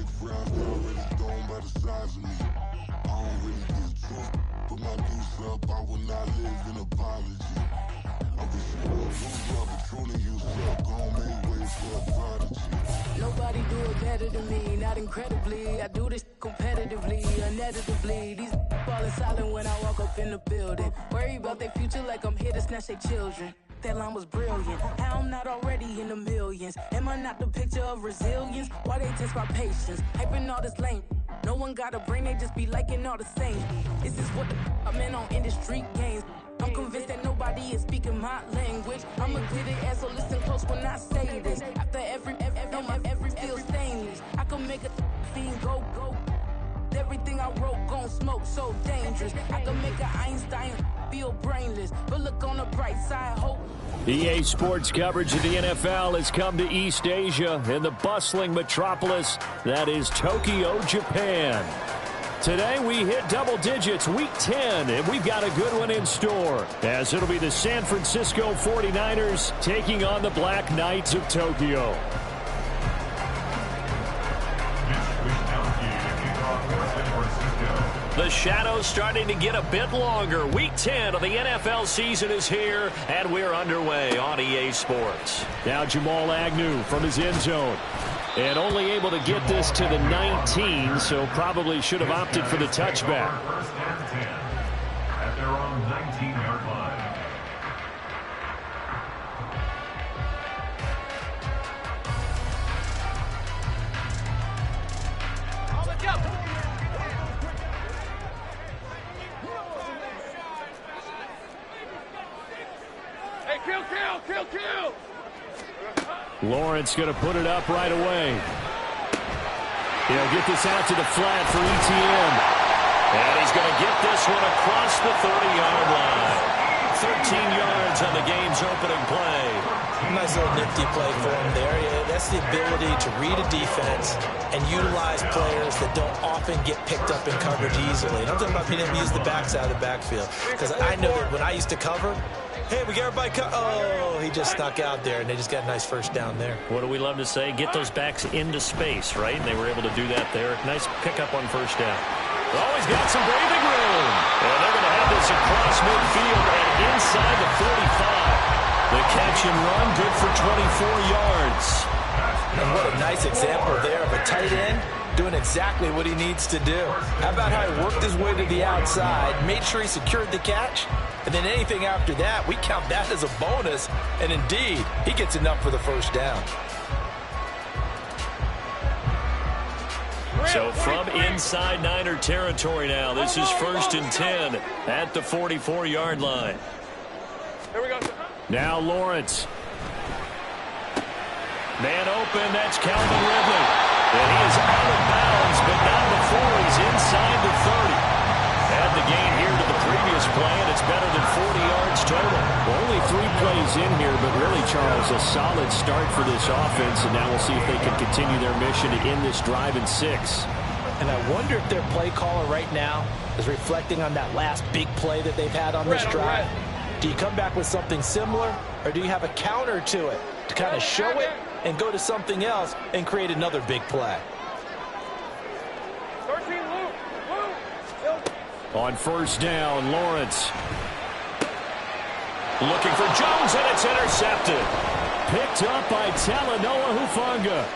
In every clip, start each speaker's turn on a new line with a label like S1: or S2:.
S1: friends already gone by the size of me. I don't really get drunk. Put my goose up, I will not live in apology. I wish you would lose up, but truly you suck. Gon' make way for a prodigy.
S2: Nobody do it better than me, not incredibly. I do this competitively, uneditably. These falling silent when I walk up in the building. Worry about their future like I'm here to snatch their children. That line was brilliant. How I'm not already in the millions? Am I not the picture of resilience? Why they test my patience? Hyping all this lame. No one got a brain, they just be liking all the same. This is what the I'm in on industry games. I'm convinced that nobody is speaking my language. I'm a good ass, so listen close when I say this. After every feel stainless. I can make a fiend go. Everything I wrote gon' smoke, so dangerous. I can make an Einstein feel brainless, but look on the bright side, hope.
S3: EA Sports coverage of the NFL has come to East Asia in the bustling metropolis that is Tokyo, Japan. Today we hit double digits, week 10, and we've got a good one in store, as it'll be the San Francisco 49ers taking on the Black Knights of Tokyo. The shadow's starting to get a bit longer. Week 10 of the NFL season is here, and we're underway on EA Sports. Now Jamal Agnew from his end zone. And only able to get this to the 19, so probably should have opted for the touchback.
S4: First and 10 at their own 19-yard line.
S5: Kill!
S3: Lawrence going to put it up right away. He'll get this out to the flat for ETN. And he's going to get this one across the 30-yard line. 13 yards on the game's opening play.
S6: Nice little nifty play for him there. Yeah, that's the ability to read a defense and utilize players that don't often get picked up in coverage easily. And I'm talking about being able to use the backside of the backfield. Because I know that when I used to cover, hey, we got everybody oh, he just stuck out there, and they just got a nice first down there.
S3: What do we love to say? Get those backs into space, right? And they were able to do that there. Nice pickup on first down. Oh, he's got some breathing room. And they're going to have this across midfield and inside the 45. The catch and run, good for 24 yards.
S6: And what a nice example there of a tight end doing exactly what he needs to do. How about how he worked his way to the outside, made sure he secured the catch, and then anything after that, we count that as a bonus. And indeed, he gets enough for the first down.
S3: So from inside Niner territory now, this is first and 10 at the 44-yard line.
S5: Here we go.
S3: Now Lawrence. Man open, that's Calvin Ridley. And he is out of bounds, but not before he's inside the 30. Add the gain here to the previous play, and it's better than 40 yards total. Only 3 plays in here, but really, Charles, a solid start for this offense, and now we'll see if they can continue their mission to end this drive in 6.
S6: And I wonder if their play caller right now is reflecting on that last big play that they've had on this drive. Do you come back with something similar, or do you have a counter to it to kind of show it and go to something else and create another big play?
S5: 13, Luke.
S3: On first down, Lawrence. Looking for Jones, and it's intercepted. Picked up by Talanoa Hufanga.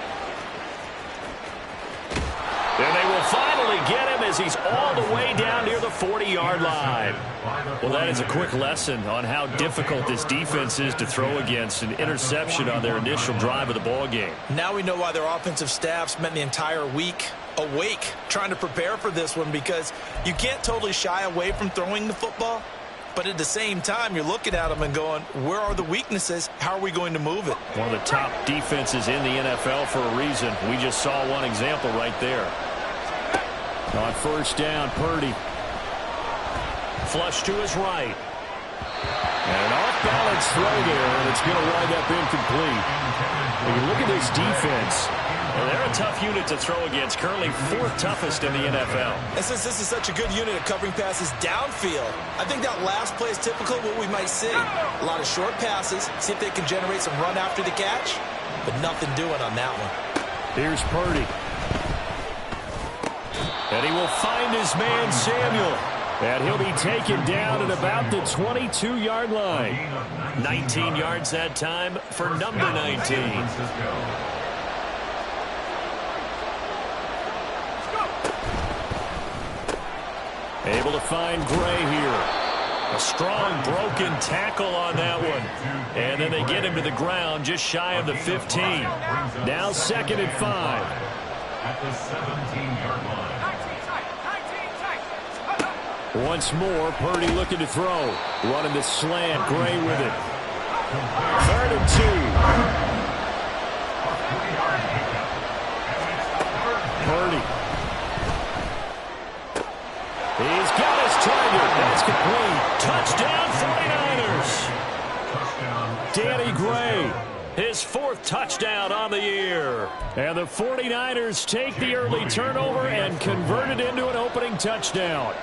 S3: And they will finally get him as he's all the way down near the 40-yard line. Well, that is a quick lesson on how difficult this defense is to throw against. An interception on their initial drive of the ballgame.
S6: Now we know why their offensive staff spent the entire week awake trying to prepare for this one, because you can't totally shy away from throwing the football. But at the same time, you're looking at them and going, where are the weaknesses? How are we going to move it?
S3: One of the top defenses in the NFL for a reason. We just saw one example right there. On first down, Purdy. Flush to his right. And an off-balance throw there, and it's going to wind up incomplete. When you look at this defense, they're a tough unit to throw against, currently 4th toughest in the NFL.
S6: And since this is such a good unit of covering passes downfield, I think that last play is typical of what we might see. A lot of short passes, see if they can generate some run after the catch, but nothing doing on that one.
S3: Here's Purdy. And he will find his man, Samuel. And he'll be taken down at about the 22-yard line. 19 yards that time for number 19. Able to find Gray here. A strong broken tackle on that one. And then they get him to the ground just shy of the 15. Now 2nd and 5.
S4: At the 17-yard line.
S3: Once more, Purdy looking to throw. Running the slant, Gray with it. 3rd and 2. Purdy. He's got his target. That's complete. Touchdown, 49ers. Danny Gray, his 4th touchdown on the year. And the 49ers take the early turnover and convert it into an opening touchdown.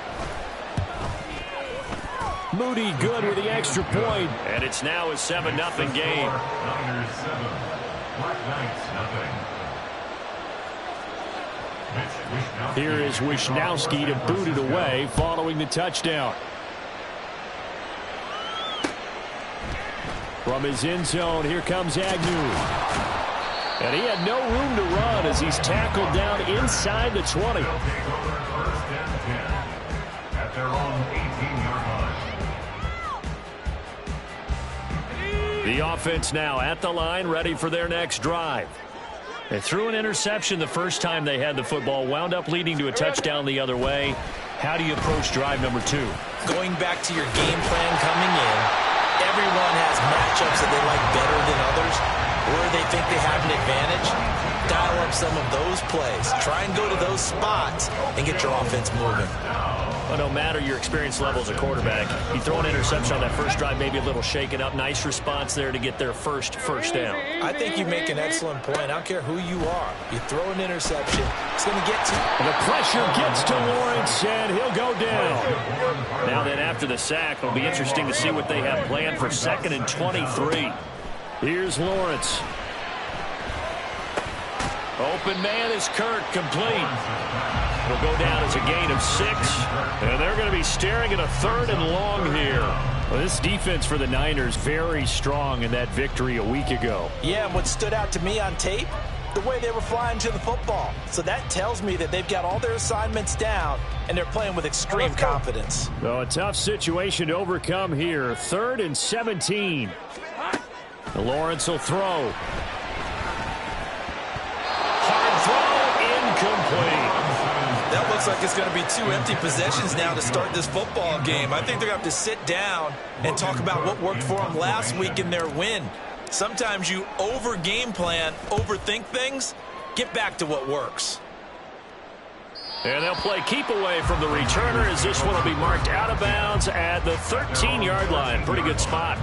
S3: Moody good with the extra point. And it's now a 7-0 game.
S4: Niners 7. Black Knights nothing.
S3: Here is Wisnowski to boot it away following the touchdown. From his end zone, here comes Agnew. And he had no room to run as he's tackled down inside the 20.
S4: They'll take over 1st and 10 at their own 18-yard line.
S3: The offense now at the line, ready for their next drive. They threw an interception the first time they had the football, wound up leading to a touchdown the other way. How do you approach drive number 2?
S6: Going back to your game plan coming in, everyone has matchups that they like better than others, where they think they have an advantage. Dial up some of those plays. Try and go to those spots and get your offense moving.
S3: Well, no matter your experience level as a quarterback, you throw an interception on that first drive, maybe a little shaken up. Nice response there to get their first down.
S6: I think you make an excellent point. I don't care who you are. You throw an interception, it's going to get to you.
S3: And the pressure gets to Lawrence, and he'll go down. Now then, after the sack, it'll be interesting to see what they have planned for 2nd and 23. Here's Lawrence. Open man is Kirk, complete. It'll go down as a gain of 6, and they're going to be staring at a 3rd and long here. Well, this defense for the Niners very strong in that victory a week ago.
S6: Yeah, and what stood out to me on tape, the way they were flying to the football. So that tells me that they've got all their assignments down, and they're playing with extreme confidence.
S3: So a tough situation to overcome here. 3rd and 17. Lawrence will throw. Hard throw, incomplete.
S6: That looks like it's going to be 2 empty possessions now to start this football game. I think they're going to have to sit down and talk about what worked for them last week in their win. Sometimes you over-game plan, overthink things. Get back to what works.
S3: And they'll play keep away from the returner as this one will be marked out of bounds at the 13-yard line. Pretty good spot.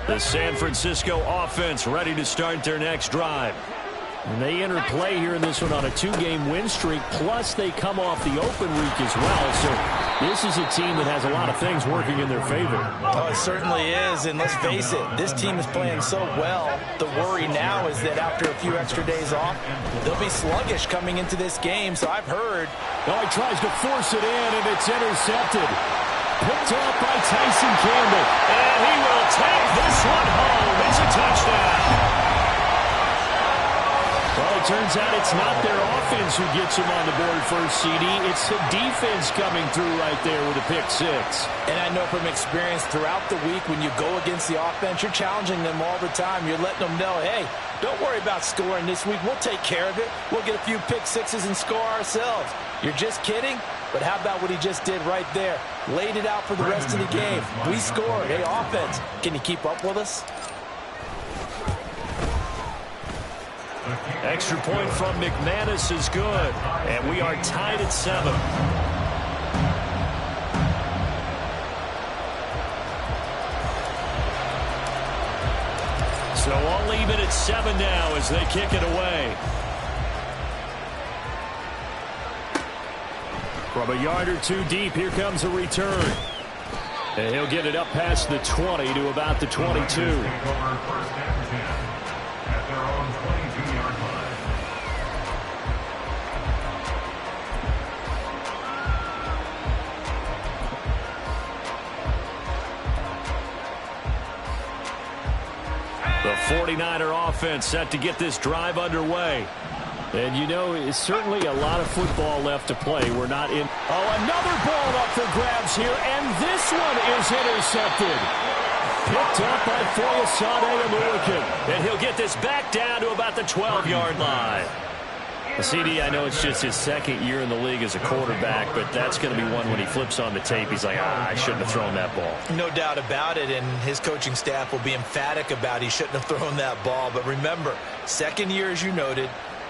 S3: The San Francisco offense ready to start their next drive. And they enter play here in this one on a 2-game win streak, plus they come off the open week as well. So this is a team that has a lot of things working in their favor.
S6: Oh, it certainly is, and let's face it, this team is playing so well. The worry now is that after a few extra days off, they'll be sluggish coming into this game. So I've heard.
S3: Oh, he tries to force it in, and it's intercepted. Picked off by Tyson Campbell. And he will take this one home. It's a touchdown. Well, it turns out it's not their offense who gets him on the board first, CD. It's the defense coming through right there with a pick 6.
S6: And I know from experience throughout the week when you go against the offense, you're challenging them all the time. You're letting them know, hey, don't worry about scoring this week. We'll take care of it. We'll get a few pick 6s and score ourselves. You're just kidding? But how about what he just did right there? Laid it out for the rest of the game. We scored. Hey, offense, can you keep up with us?
S3: Extra point from McManus is good. And we are tied at 7. So all even at 7 now as they kick it away. From a yard or two deep, here comes a return. And he'll get it up past the 20 to about the 22.
S4: First and 10 at their own 22-yard line.
S3: The 49er offense set to get this drive underway. And you know, it's certainly a lot of football left to play. We're not in. Oh, another ball up for grabs here, and this one is intercepted. Picked up by Foyesade and Lurican. And he'll get this back down to about the 12-yard line. The CD, I know it's just his second year in the league as a quarterback, but that's going to be one when he flips on the tape. He's like, I shouldn't have thrown that ball.
S6: No doubt about it, and his coaching staff will be emphatic about he shouldn't have thrown that ball. But remember, second year, as you noted,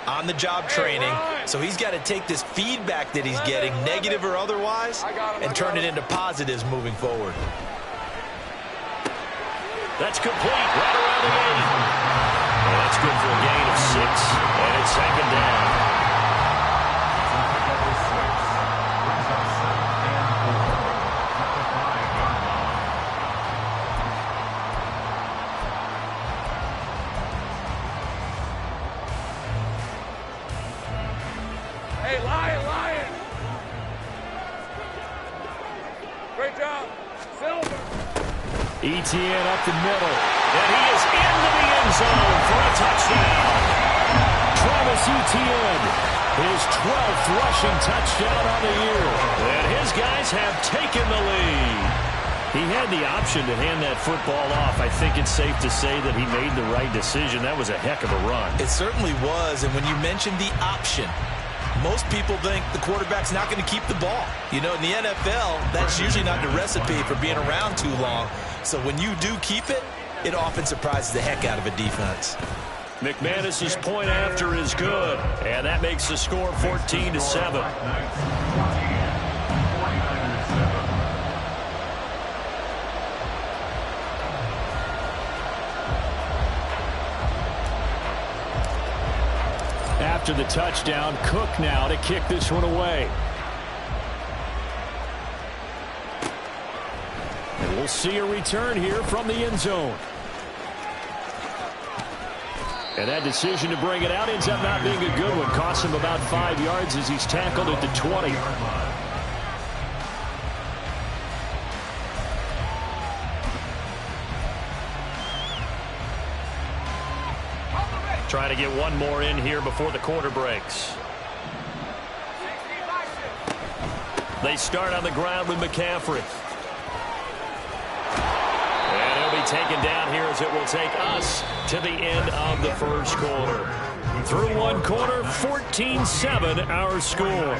S6: on-the-job training, so he's got to take this feedback that he's getting, negative or otherwise, and turn it into positives moving forward.
S3: That's complete right around the gate. And that's good for a gain of 6, and it's second down.
S5: Hey, Lion! Great job. Silver.
S3: Etienne up the middle, and he is into the end zone for a touchdown. Travis Etienne, his 12th rushing touchdown on the year. And his guys have taken the lead. He had the option to hand that football off. I think it's safe to say that he made the right decision. That was a heck of a run.
S6: It certainly was, and when you mentioned the option, most people think the quarterback's not going to keep the ball. You know, in the NFL, that's usually not the recipe for being around too long. So when you do keep it, it often surprises the heck out of a defense.
S3: McManus's point after is good, and that makes the score 14-7. After the touchdown, Cook now to kick this one away. And we'll see a return here from the end zone. And that decision to bring it out ends up not being a good one. Costs him about 5 yards as he's tackled at the 20. Trying to get one more in here before the quarter breaks. They start on the ground with McCaffrey. And he'll be taken down here as it will take us to the end of the first quarter. Through one quarter, 14-7 our score.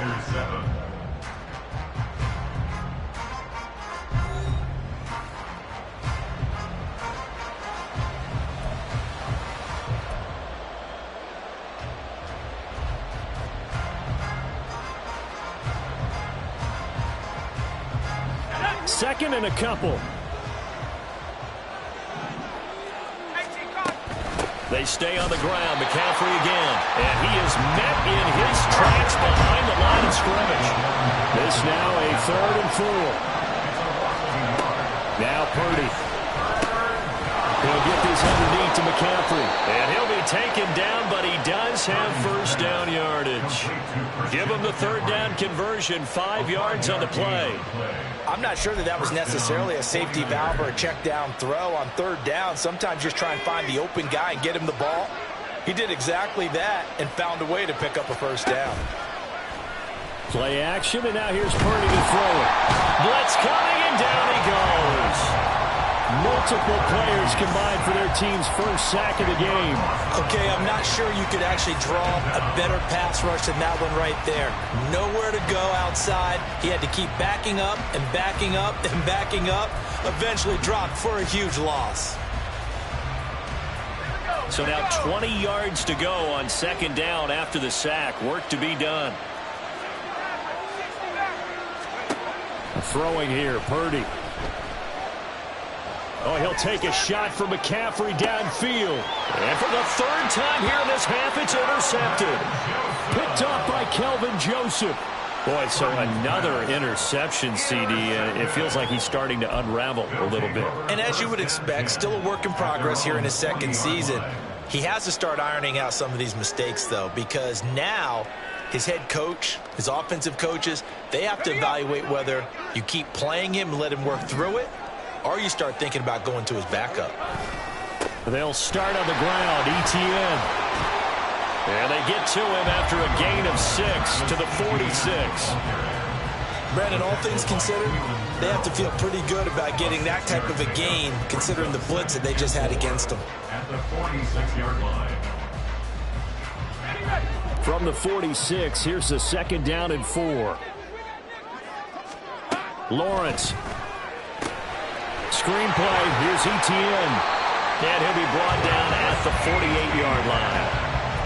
S3: Second and a couple. They stay on the ground. McCaffrey again. And he is met in his tracks behind the line of scrimmage. This now a 3rd and 4. Now Purdy. He'll get this underneath to McCaffrey. And he'll be taken down, but he does have first down yardage. Give him the 3rd down conversion. 5 yards on the play.
S6: I'm not sure that was necessarily a safety valve or a check down throw on 3rd down. Sometimes just try and find the open guy and get him the ball. He did exactly that and found a way to pick up a first down.
S3: Play action, and now here's Purdy to throw it. Blitz coming, and down he goes. Multiple players combined for their team's first sack of the game.
S6: Okay, I'm not sure you could actually draw a better pass rush than that one right there. Nowhere to go outside. He had to keep backing up and backing up and backing up. Eventually dropped for a huge loss.
S3: So now 20 yards to go on 2nd down after the sack. Work to be done. Throwing here, Purdy. Oh, he'll take a shot for McCaffrey downfield. And for the 3rd time here in this half, it's intercepted. Picked off by Kelvin Joseph. Boy, so another interception, CD. It feels like he's starting to unravel a little bit.
S6: And as you would expect, still a work in progress here in his second season. He has to start ironing out some of these mistakes, though, because now his head coach, his offensive coaches, they have to evaluate whether you keep playing him and let him work through it, or you start thinking about going to his backup.
S3: They'll start on the ground, ETN. And they get to him after a gain of 6 to the 46.
S6: Brandon, all things considered, they have to feel pretty good about getting that type of a gain, considering the blitz that they just had against them.
S4: At the 46-yard line.
S3: From the 46, here's the 2nd down and 4. Lawrence. Screenplay, here's ETN. And he'll be brought down at the 48-yard line.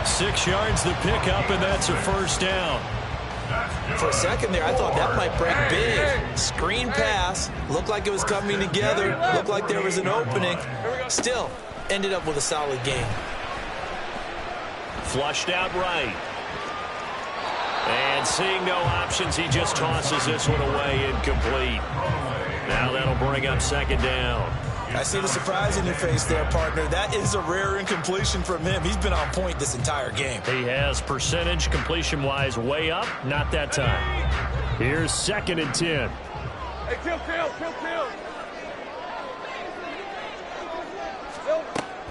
S3: 6 yards the pickup, and that's a first down.
S6: For a second there, I thought that might break big. Screen pass, looked like it was coming together, looked like there was an opening. Still, ended up with a solid gain.
S3: Flushed out right. And seeing no options, he just tosses this one away, incomplete. Now that'll bring up 2nd down.
S6: I see the surprise in your face there, partner. That is a rare incompletion from him. He's been on point this entire game.
S3: He has percentage completion-wise way up. Not that time. Here's 2nd and 10.
S5: Hey, kill.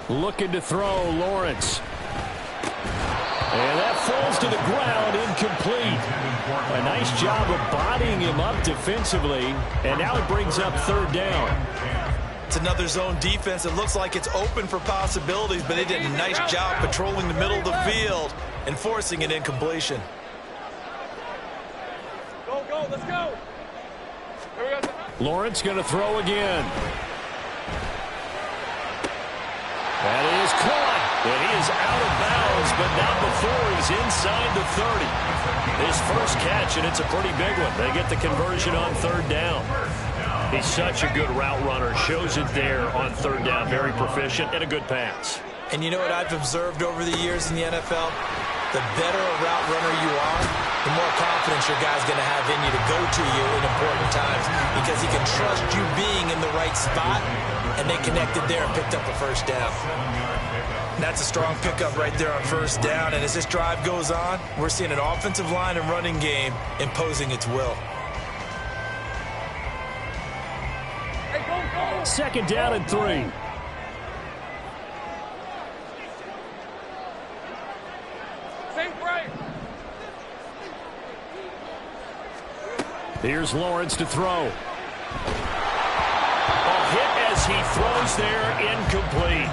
S3: Looking to throw, Lawrence. And that falls to the ground, incomplete. A nice job of bodying him up defensively. And now it brings up 3rd down.
S6: It's another zone defense. It looks like it's open for possibilities, but they did a nice job patrolling the middle of the field and forcing an incompletion.
S5: Go, let's go. Here we go.
S3: Lawrence going to throw again. That is caught. And he is out of bounds, but not before he's inside the 30. His first catch, and it's a pretty big one. They get the conversion on 3rd down. He's such a good route runner. Shows it there on 3rd down. Very proficient and a good pass.
S6: And you know what I've observed over the years in the NFL? The better a route runner you are, the more confidence your guy's going to have in you to go to you in important times because he can trust you being in the right spot, and they connected there and picked up a first down. And that's a strong pickup right there on 1st down, and as this drive goes on, we're seeing an offensive line and running game imposing its will.
S3: 2nd down and 3. Here's Lawrence to throw. A hit as he throws there, incomplete.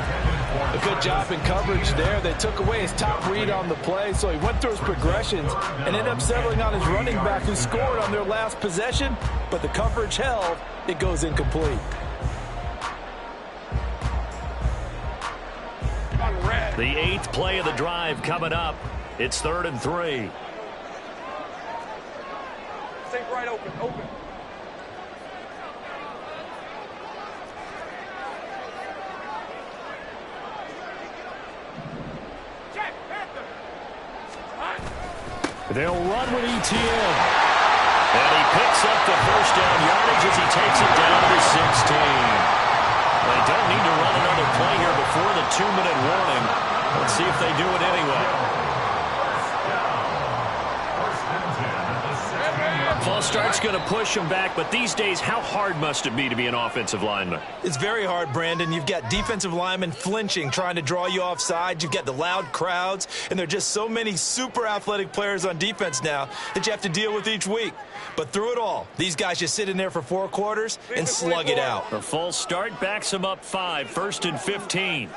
S7: A good job in coverage there. They took away his top read on the play, so he went through his progressions and ended up settling on his running back who scored on their last possession, but the coverage held. It goes incomplete.
S3: The 8th play of the drive coming up. It's 3rd and 3.
S5: Stay right open.
S3: They'll run with ETN. And he picks up the first down yardage as he takes it down to 16. They don't need to run another play here before the 2-minute warning. Let's see if they do it anyway. False start's going to push him back, but these days, how hard must it be to be an offensive lineman?
S6: It's very hard, Brandon. You've got defensive linemen flinching, trying to draw you offside. You've got the loud crowds, and there are just so many super athletic players on defense now that you have to deal with each week. But through it all, these guys just sit in there for 4 quarters and slug it out.
S3: The false start backs him up 5, 1st and 15.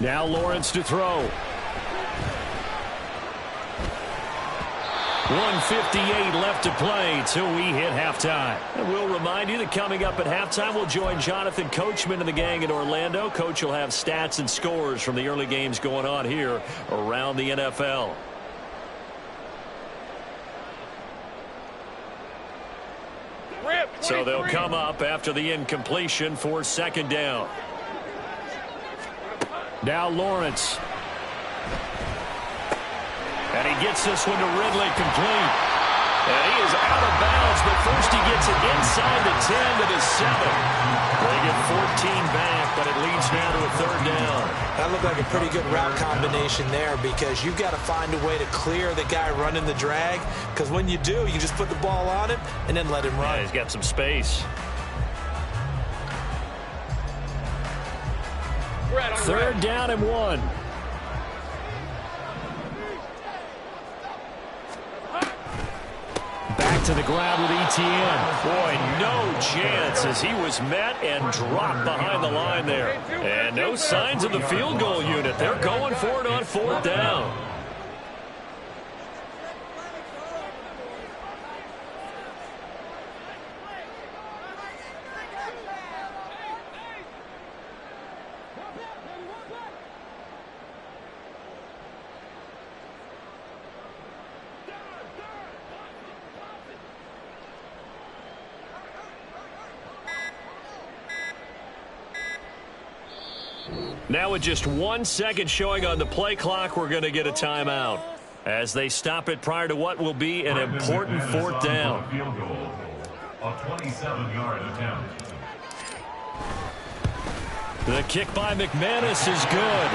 S3: Now Lawrence to throw. 1:58 left to play till we hit halftime. And we'll remind you that coming up at halftime, we'll join Jonathan Coachman and the gang in Orlando. Coach will have stats and scores from the early games going on here around the NFL. So they'll come up after the incompletion for 2nd down. Now Lawrence. And he gets this one to Ridley complete. And he is out of bounds, but first he gets it inside the 10 to the 7. They get 14 back, but it leads now to a 3rd down.
S6: That looked like a pretty good route combination there, because you've got to find a way to clear the guy running the drag, because when you do, you just put the ball on him and then let him run.
S3: Yeah, he's got some space. 3rd down and 1. Back to the ground with ETN. Boy, no chance as he was met and dropped behind the line there. And no signs of the field goal unit. They're going for it on 4th down. Now with just 1 second showing on the play clock, we're going to get a timeout as they stop it prior to what will be an important 4th down.
S4: Field goal, a 27-yard attempt.
S3: The kick by McManus is good.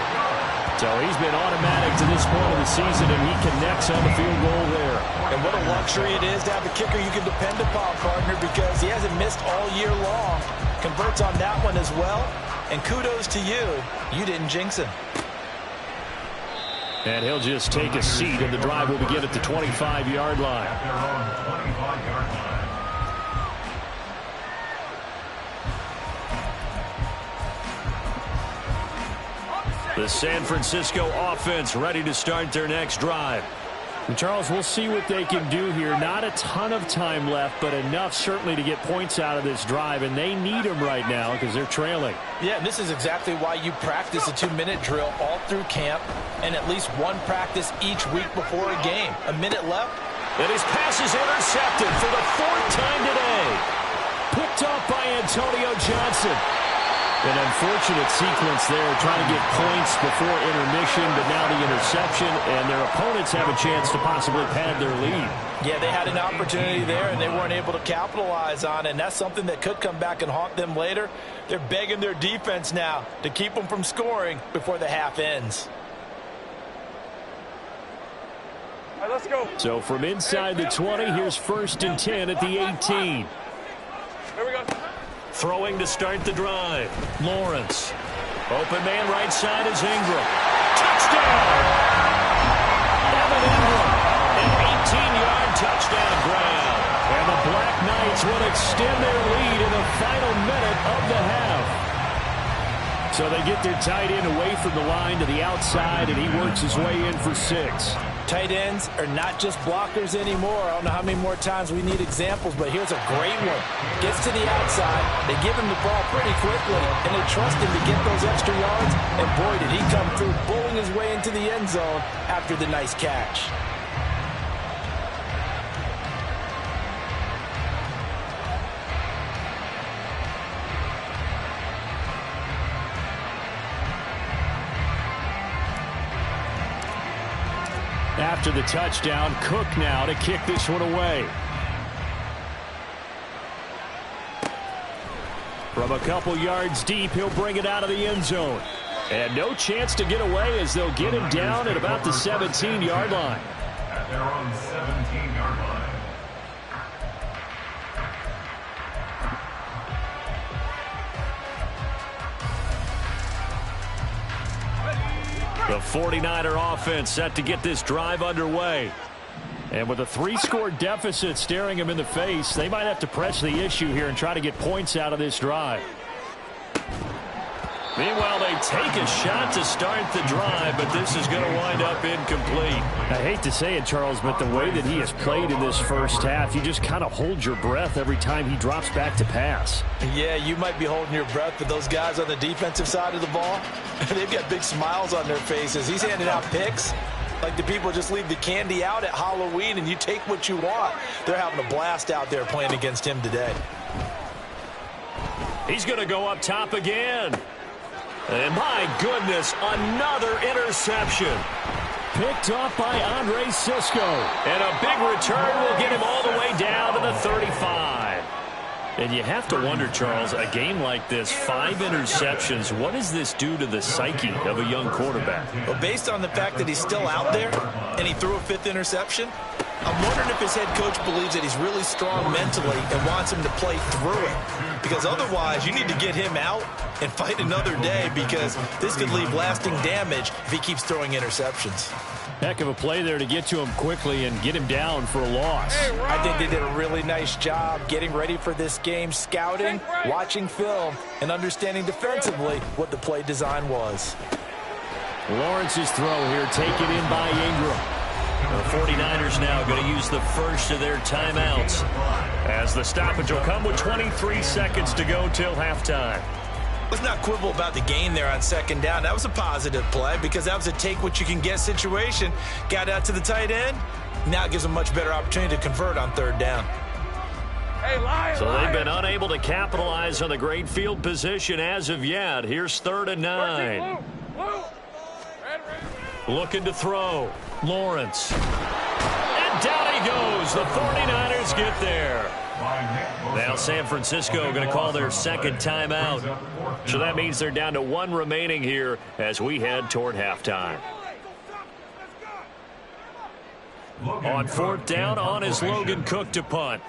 S3: So he's been automatic to this point of the season, and he connects on the field goal there.
S6: And what a luxury it is to have a kicker you can depend upon, partner, because he hasn't missed all year long. Converts on that one as well. And kudos to you. You didn't jinx him.
S3: And he'll just take a seat, and the drive will begin at the 25-yard line.
S4: At their own 25-yard line.
S3: The San Francisco offense ready to start their next drive. And Charles, we'll see what they can do here. Not a ton of time left, but enough certainly to get points out of this drive, and they need them right now because they're trailing.
S6: Yeah, and this is exactly why you practice a 2-minute drill all through camp and at least one practice each week before a game. A minute left.
S3: And his pass is intercepted for the 4th time today. Picked off by Antonio Johnson. An unfortunate sequence there, trying to get points before intermission, but now the interception, and their opponents have a chance to possibly pad their lead.
S6: Yeah, they had an opportunity there, and they weren't able to capitalize on it, and that's something that could come back and haunt them later. They're begging their defense now to keep them from scoring before the half ends.
S5: All right, let's go.
S3: So from inside the 20, here's 1st and 10 at the 18.
S5: Here we go.
S3: Throwing to start the drive. Lawrence. Open man right side is Ingram. Touchdown! Evan Ingram. An 18-yard touchdown grab. And the Black Knights will extend their lead in the final minute of the half. So they get their tight end away from the line to the outside, and he works his way in for 6.
S6: Tight ends are not just blockers anymore. I don't know how many more times we need examples, but here's a great one. Gets to the outside. They give him the ball pretty quickly, and they trust him to get those extra yards. And boy, did he come through, bowling his way into the end zone after the nice catch.
S3: After the touchdown, Cook now to kick this one away. From a couple yards deep, he'll bring it out of the end zone. And no chance to get away as they'll get him down at about the 17-yard line.
S4: At their own 17-yard line.
S3: The 49er offense set to get this drive underway. And with a 3-score deficit staring them in the face, they might have to press the issue here and try to get points out of this drive. Meanwhile, they take a shot to start the drive, but this is going to wind up incomplete. I hate to say it, Charles, but the way that he has played in this first half, you just kind of hold your breath every time he drops back to pass.
S6: Yeah, you might be holding your breath, but those guys on the defensive side of the ball, they've got big smiles on their faces. He's handing out picks like the people just leave the candy out at Halloween and you take what you want. They're having a blast out there playing against him today.
S3: He's going to go up top again. And my goodness, another interception. Picked off by Andre Cisco. And a big return will get him all the way down to the 35. And you have to wonder, Charles, a game like this, 5 interceptions, what does this do to the psyche of a young quarterback?
S6: Well, based on the fact that he's still out there and he threw a 5th interception, I'm wondering if his head coach believes that he's really strong mentally and wants him to play through it. Because otherwise, you need to get him out and fight another day, because this could leave lasting damage if he keeps throwing interceptions.
S3: Heck of a play there to get to him quickly and get him down for a loss.
S7: I think they did a really nice job getting ready for this game, scouting, watching film, and understanding defensively what the play design was.
S3: Lawrence's throw here taken in by Ingram. The 49ers now going to use the first of their timeouts, as the stoppage will come with 23 seconds to go till halftime.
S6: Let's not quibble about the gain there on 2nd down. That was a positive play, because that was a take-what-you-can-get situation. Got out to the tight end. Now it gives them a much better opportunity to convert on 3rd down.
S5: Hey, Lion,
S3: so
S5: Lion.
S3: they've been unable to capitalize on the great field position as of yet. Here's 3rd and 9.
S5: Blue. Red.
S3: Looking to throw. Lawrence. And down he goes. The 49ers get there. Now San Francisco going to call their 2nd timeout. So that means they're down to 1 remaining here as we head toward halftime. On 4th down, on is Logan Cook to punt.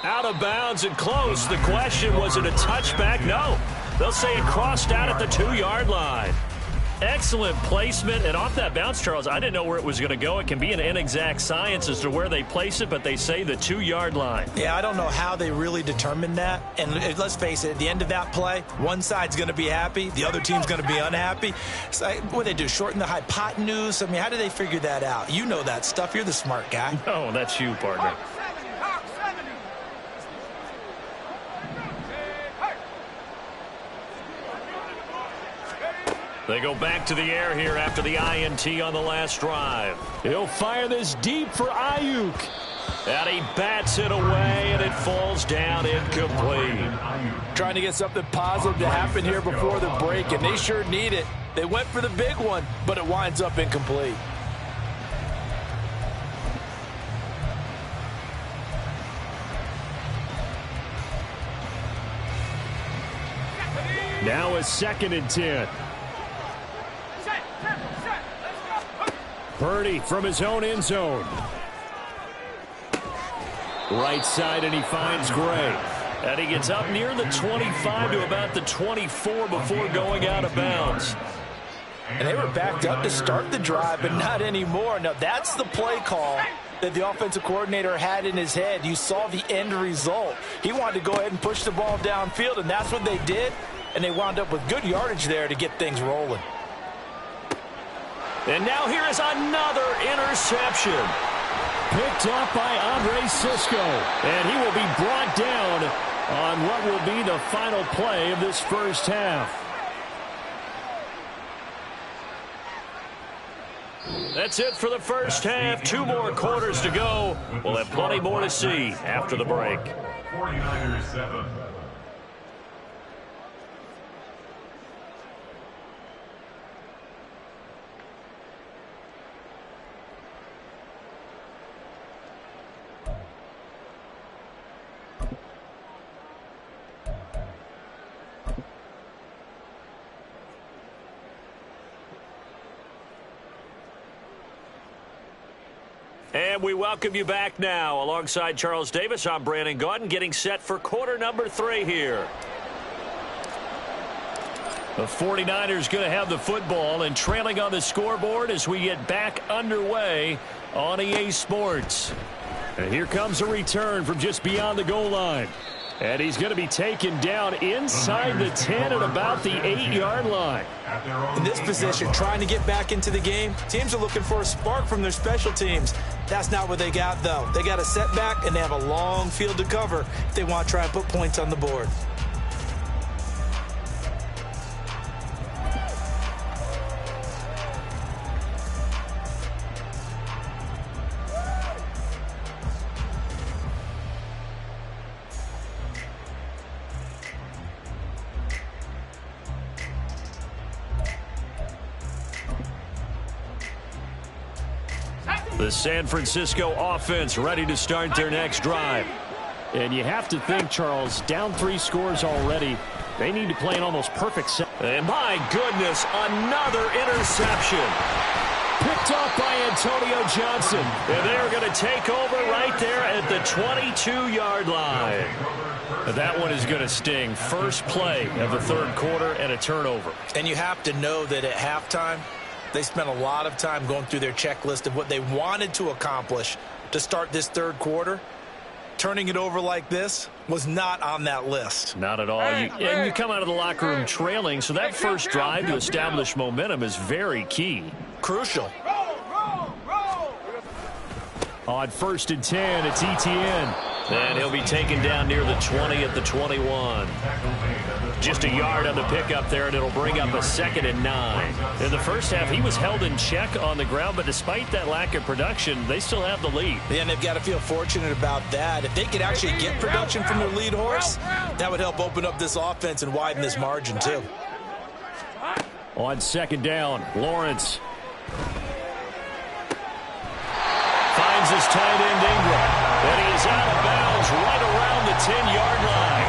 S3: Out of bounds and close. The question, was it a touchback? No. They'll say it crossed out at the 2-yard line. Excellent placement, and off that bounce, Charles, I didn't know where it was going to go. It can be an inexact science as to where they place it, but they say the 2-yard line.
S6: Yeah, I don't know how they really determined that. And let's face it, at the end of that play, one side's going to be happy, the other team's going to be unhappy. It's like, what do they do, shorten the hypotenuse? I mean, how do they figure that out? You know that stuff. You're the smart guy.
S3: No, that's you, partner. They go back to the air here after the INT on the last drive. He'll fire this deep for Ayuk. And he bats it away, and it falls down incomplete.
S7: Trying to get something positive to happen here before the break, and they sure need it. They went for the big one, but it winds up incomplete.
S3: Now a 2nd and 10. Purdy from his own end zone. Right side, and he finds Gray. And he gets up near the 25 to about the 24 before going out of bounds.
S7: And they were backed up to start the drive, but not anymore. Now, that's the play call that the offensive coordinator had in his head. You saw the end result. He wanted to go ahead and push the ball downfield, and that's what they did. And they wound up with good yardage there to get things rolling.
S3: And now here is another interception. Picked off by Andre Cisco. And he will be brought down on what will be the final play of this first half. That's it for the first half. 2 more quarters to go. We'll have plenty more to see after the break.
S4: 49ers 7.
S3: And we welcome you back now. Alongside Charles Davis, I'm Brandon Gaudin, getting set for quarter number 3 here. The 49ers going to have the football and trailing on the scoreboard as we get back underway on EA Sports. And here comes a return from just beyond the goal line. And he's going to be taken down inside the 10 at about the 8-yard line.
S6: In this position, trying to get back into the game, teams are looking for a spark from their special teams. That's not what they got, though. They got a setback, and they have a long field to cover if they want to try and put points on the board.
S3: The San Francisco offense ready to start their next drive.
S7: And you have to think, Charles, down 3 scores already. They need to play an almost perfect set.
S3: And my goodness, another interception. Picked off by Antonio Johnson. And they're going to take over right there at the 22-yard line. That one is going to sting. First play of the third quarter and a turnover.
S6: And you have to know that at halftime, they spent a lot of time going through their checklist of what they wanted to accomplish to start this third quarter. Turning it over like this was not on that list.
S3: Not at all. And you come out of the locker room trailing, so that first drive to establish momentum is very key.
S6: Crucial.
S3: On 1st and 10, it's Etienne. And he'll be taken down near the 20 at the 21. Just a yard on the pickup there, and it'll bring up a 2nd and 9. In the first half, he was held in check on the ground, but despite that lack of production, they still have the lead.
S6: Yeah, and they've got to feel fortunate about that. If they could actually get production from their lead horse, that would help open up this offense and widen this margin, too.
S3: On 2nd down, Lawrence finds his tight end Ingram. And he is out of bounds right around the 10-yard line.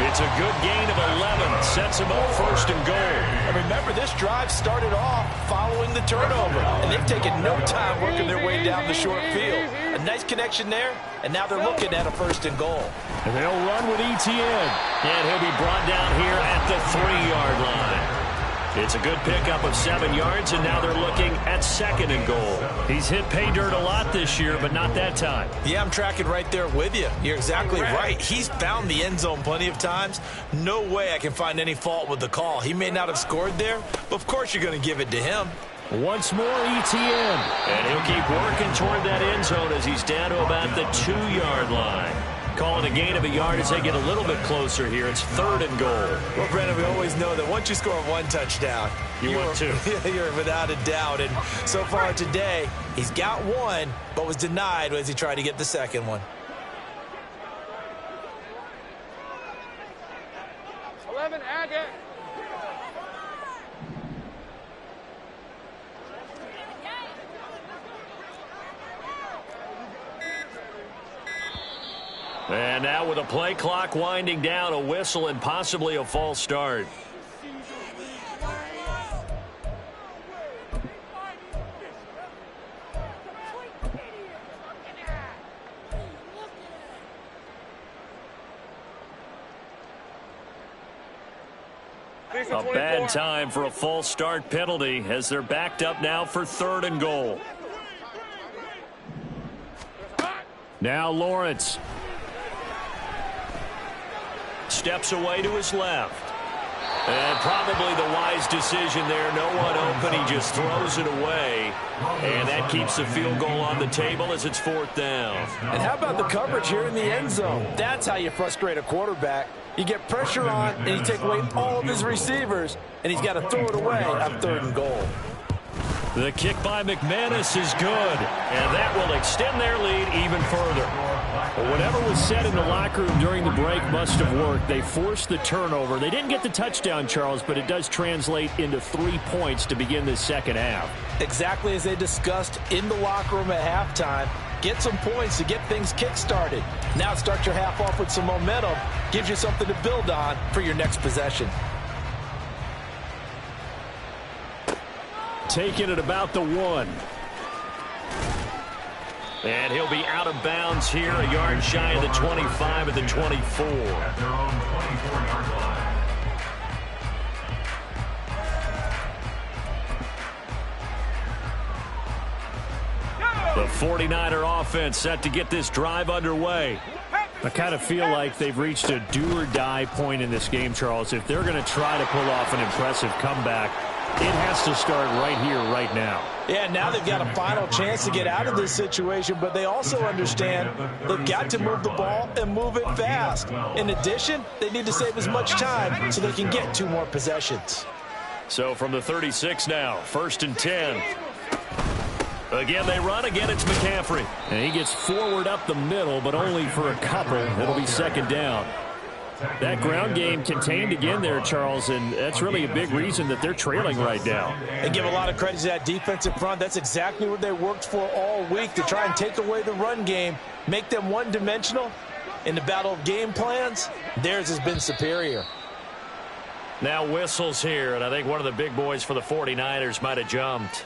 S3: It's a good gain of 11. Sets him up 1st and goal.
S6: And remember, this drive started off following the turnover. And they've taken no time working their way down the short field. A nice connection there. And now they're looking at a 1st and goal.
S3: And they'll run with Etienne. And he'll be brought down here at the 3-yard line. It's a good pickup of 7 yards, and now they're looking at 2nd and goal. He's hit pay dirt a lot this year, but not that time.
S6: Yeah, I'm tracking right there with you. You're exactly right. He's found the end zone plenty of times. No way I can find any fault with the call. He may not have scored there, but of course you're going to give it to him.
S3: Once more, Etienne. And he'll keep working toward that end zone as he's down to about the 2-yard line. Calling a gain of a yard as they get a little bit closer here. It's 3rd and goal.
S6: Well, Brandon, we always know that once you score 1 touchdown,
S3: want 2.
S6: You're without a doubt. And so far today, he's got 1, but was denied as he tried to get the 2nd one.
S5: 11, Agate.
S3: And now with a play clock winding down, a whistle and possibly a false start. A bad time for a false start penalty as they're backed up now for 3rd and goal. Now Lawrence steps away to his left. And probably the wise decision there. No one open. He just throws it away. And that keeps the field goal on the table as it's 4th down.
S7: And how about the coverage here in the end zone? That's how you frustrate a quarterback. You get pressure on, and you take away all of his receivers, and he's got to throw it away on 3rd and goal.
S3: The kick by McManus is good, and that will extend their lead even further. Well, whatever was said in the locker room during the break must have worked. They forced the turnover. They didn't get the touchdown, Charles, but it does translate into 3 points to begin this second half.
S6: Exactly as they discussed in the locker room at halftime. Get some points to get things kick-started. Now start your half off with some momentum. Gives you something to build on for your next possession.
S3: Taking it about the 1. And he'll be out of bounds here, a yard shy of the 25 at the 24.
S4: At their own 24-yard line.
S3: The 49er offense set to get this drive underway. I kind of feel like they've reached a do-or-die point in this game, Charles. If they're going to try to pull off an impressive comeback, it has to start right here, right now.
S6: Yeah, now they've got a final chance to get out of this situation, but they also understand they've got to move the ball and move it fast. In addition, they need to save as much time so they can get 2 more possessions.
S3: So from the 36 now, 1st and 10. Again, they run. Again, it's McCaffrey. And he gets forward up the middle, but only for a couple. It'll be 2nd down. That ground game contained again there, Charles, and that's really a big reason that they're trailing right now.
S6: And give a lot of credit to that defensive front. That's exactly what they worked for all week, to try and take away the run game, make them one-dimensional. In the battle of game plans, theirs has been superior.
S3: Now whistles here, and I think one of the big boys for the 49ers might have jumped.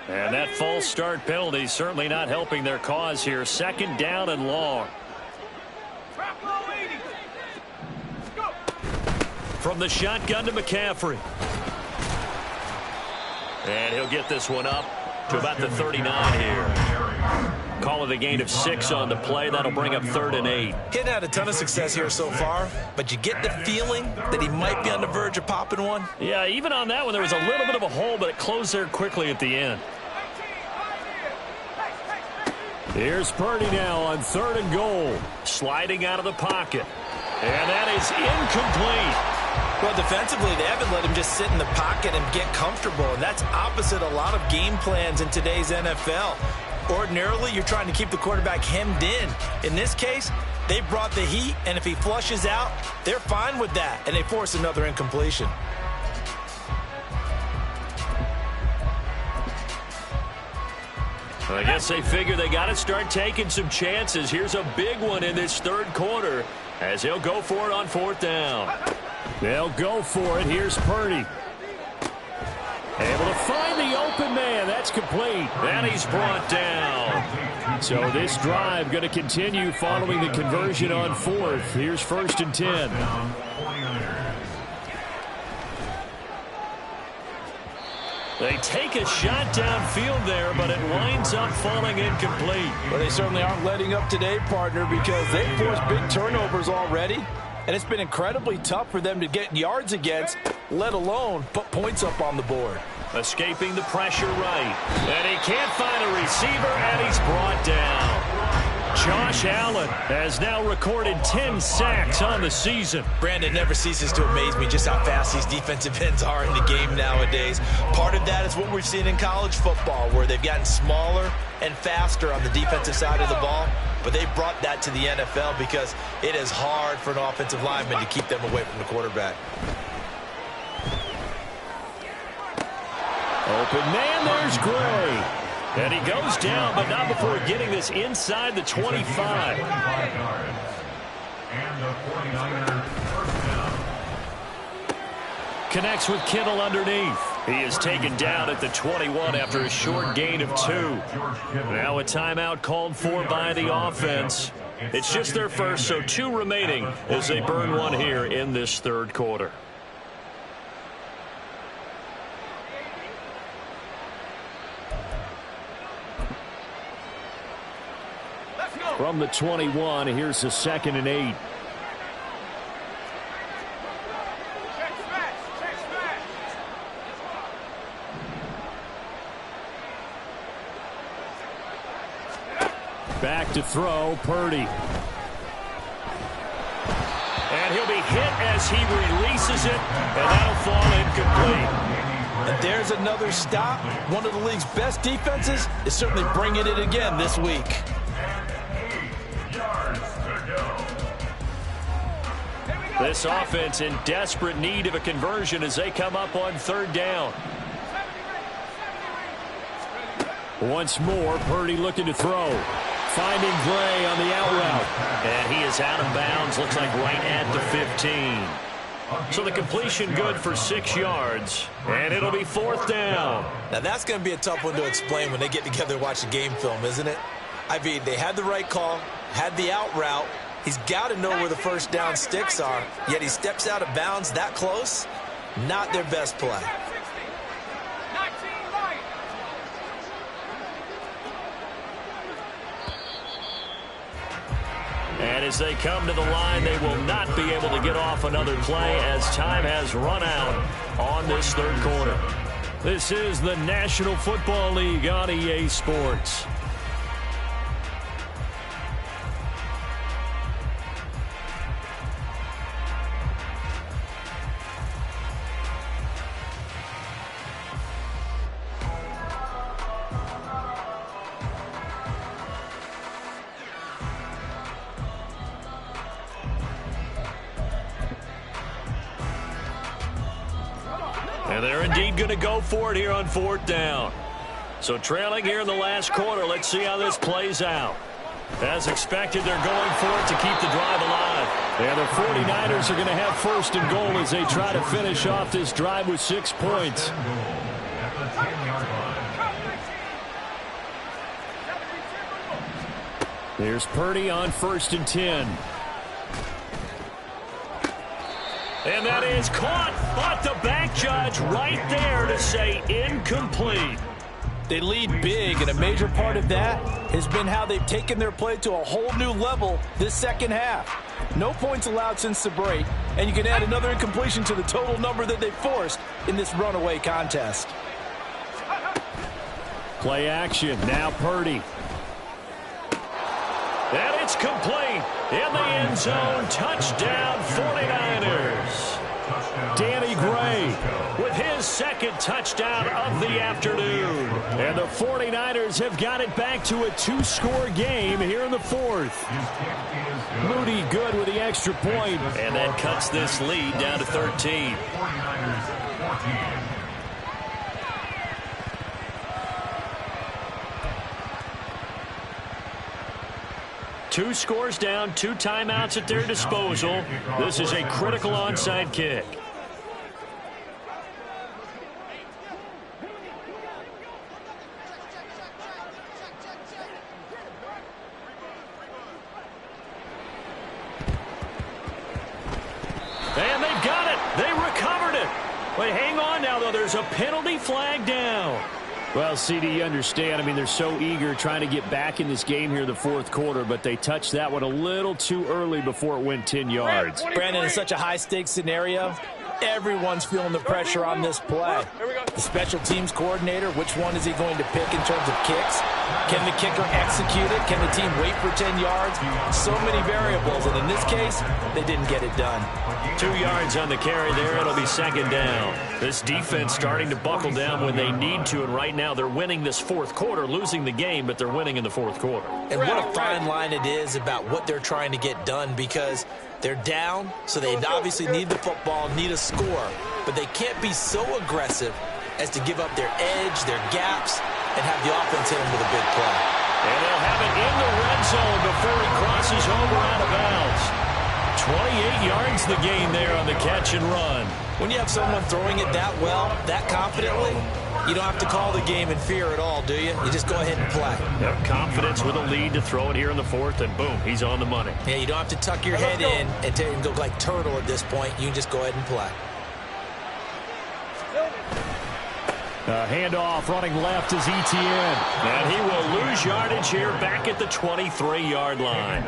S3: And that false start penalty certainly not helping their cause here. 2nd down and long. From the shotgun to McCaffrey. And he'll get this one up to about the 39 here. Call it a gain of 6 on the play. That'll bring up 3rd and 8.
S6: He hadn't had a ton of success here so far, but you get the feeling that he might be on the verge of popping one.
S3: Yeah, even on that one, there was a little bit of a hole, but it closed there quickly at the end. Here's Purdy now on 3rd and goal. Sliding out of the pocket. And that is incomplete.
S6: Well, defensively, they haven't let him just sit in the pocket and get comfortable, and that's opposite a lot of game plans in today's NFL. Ordinarily, you're trying to keep the quarterback hemmed in. In this case, they brought the heat, and if he flushes out, they're fine with that, and they force another incompletion.
S3: I guess they figure they got to start taking some chances. Here's a big one in this 3rd quarter as he'll go for it on 4th down. They'll go for it. Here's Purdy. Able to find the open man. That's complete. And he's brought down. So this drive going to continue following the conversion on 4th. Here's 1st and 10. They take a shot downfield there, but it winds up falling incomplete.
S7: Well, they certainly aren't letting up today, partner, because they've forced big turnovers already. And it's been incredibly tough for them to get yards against, let alone put points up on the board.
S3: Escaping the pressure right. And he can't find a receiver, and he's brought down. Josh Allen has now recorded 10 sacks on the season.
S6: Brandon, never ceases to amaze me just how fast these defensive ends are in the game nowadays. Part of that is what we've seen in college football, where they've gotten smaller and faster on the defensive side of the ball. But they brought that to the NFL because it is hard for an offensive lineman to keep them away from the quarterback.
S3: Open man, there's Gray. And he goes down, but not before getting this inside the 25.
S4: And the 49ers first down.
S3: Connects with Kittle underneath. He is taken down at the 21 after a short gain of 2. Now a timeout called for by the offense. It's just their first, so 2 remaining as they burn one here in this 3rd quarter. From the 21, here's the 2nd and 8. Back to throw, Purdy. And he'll be hit as he releases it, and that'll fall incomplete.
S6: And there's another stop. One of the league's best defenses is certainly bringing it again this week.
S3: This offense in desperate need of a conversion as they come up on 3rd down. Once more, Purdy looking to throw. Finding Gray on the out route. And he is out of bounds, looks like right at the 15. So the completion good for 6 yards. And it'll be 4th down.
S6: Now that's going to be a tough one to explain when they get together and watch the game film, isn't it? I mean, they had the right call, had the out route. He's got to know where the 1st down sticks are, yet he steps out of bounds that close. Not their best play.
S3: And as they come to the line, they will not be able to get off another play as time has run out on this 3rd quarter. This is the National Football League on EA Sports. And they're indeed going to go for it here on 4th down. So trailing here in the last quarter. Let's see how this plays out. As expected, they're going for it to keep the drive alive. And the 49ers are going to have 1st and goal as they try to finish off this drive with 6 points. There's Purdy on 1st and 10. And that is caught, but the back judge right there to say incomplete.
S7: They lead big, and a major part of that has been how they've taken their play to a whole new level this second half. No points allowed since the break, and you can add another incompletion to the total number that they forced in this runaway contest.
S3: Play action, now Purdy. And it's complete in the end zone. Touchdown 49ers. Danny Gray with his 2nd touchdown of the afternoon. And the 49ers have got it back to a 2-score game here in the 4th. Moody good with the extra point. And that cuts this lead down to 13.
S4: 49ers 14.
S3: 2 scores down, 2 timeouts at their disposal. This is a critical onside kick. And they've got it. They recovered it. But hang on now, though. There's a penalty flag down. Well, CD, you understand. I mean, they're so eager trying to get back in this game here in the 4th quarter, but they touched that one a little too early before it went 10 yards.
S7: Brandon, in such a high-stakes scenario, everyone's feeling the pressure on this play. The special teams coordinator, which one is he going to pick in terms of kicks? Can the kicker execute it? Can the team wait for 10 yards? So many variables, and in this case, they didn't get it done.
S3: 2 yards on the carry there. It'll be 2nd down. This defense starting to buckle down when they need to, and right now they're winning this 4th quarter, losing the game, but they're winning in the 4th quarter.
S6: And what a fine line it is about what they're trying to get done, because they're down, so they obviously need the football, need a score, but they can't be so aggressive as to give up their edge, their gaps, and have the offense hit them with a big play.
S3: And they'll have it in the red zone before he crosses over out of bounds. 28 yards the gain there on the catch and run.
S6: When you have someone throwing it that well, that confidently, you don't have to call the game in fear at all, do you? You just go ahead and play.
S3: Yep, confidence with a lead to throw it here in the 4th, and boom, he's on the money.
S6: Yeah, you don't have to tuck your head in and go like turtle at this point. You can just go ahead and play.
S3: Handoff running left is Etienne. And he will lose yardage here back at the 23-yard line.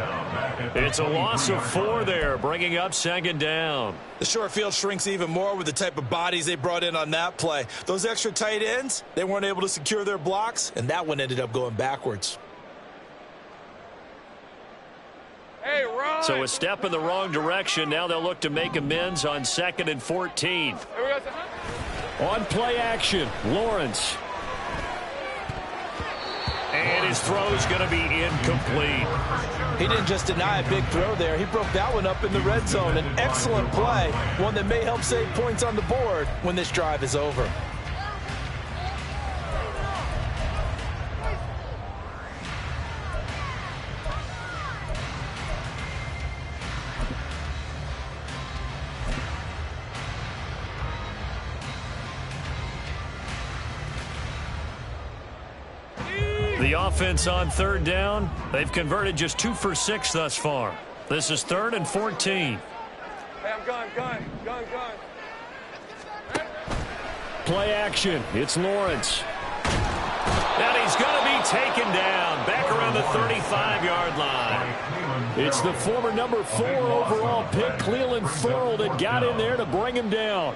S3: It's a loss of 4 there, bringing up 2nd down.
S6: The short field shrinks even more with the type of bodies they brought in on that play. Those extra tight ends, they weren't able to secure their blocks, and that one ended up going backwards.
S5: Hey, Ron.
S3: So a step in the wrong direction. Now they'll look to make amends on 2nd and 14. On play action, Lawrence. And his throw's going to be incomplete.
S7: He didn't just deny a big throw there. He broke that one up in the red zone. An excellent play, one that may help save points on the board when this drive is over.
S3: The offense on 3rd down, they've converted just 2 for 6 thus far. This is 3rd and 14.
S5: Hey, I'm gone.
S3: Play action, it's Lawrence. And he's going to be taken down back around the 35-yard line. It's the former number 4 overall pick, Cleveland Ferrell, that got in there to bring him down.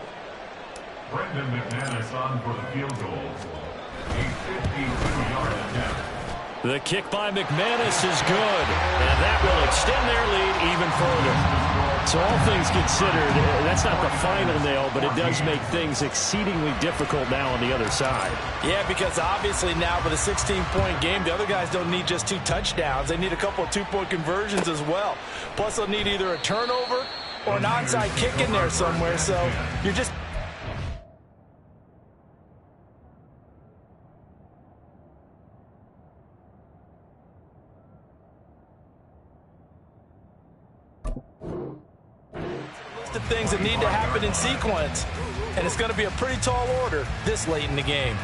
S4: Brendan McManus on for the field goal. A 52-yard attempt.
S3: The kick by McManus is good, and that will extend their lead even further. So all things considered, that's not the final nail, but it does make things exceedingly difficult now on the other side.
S7: Yeah, because obviously now with a 16-point game, the other guys don't need just 2 touchdowns. They need a couple of 2-point conversions as well. Plus, they'll need either a turnover or an onside kick in there somewhere. So you're just
S6: list of things that need to happen in sequence, and it's going to be a pretty tall order this late in the game.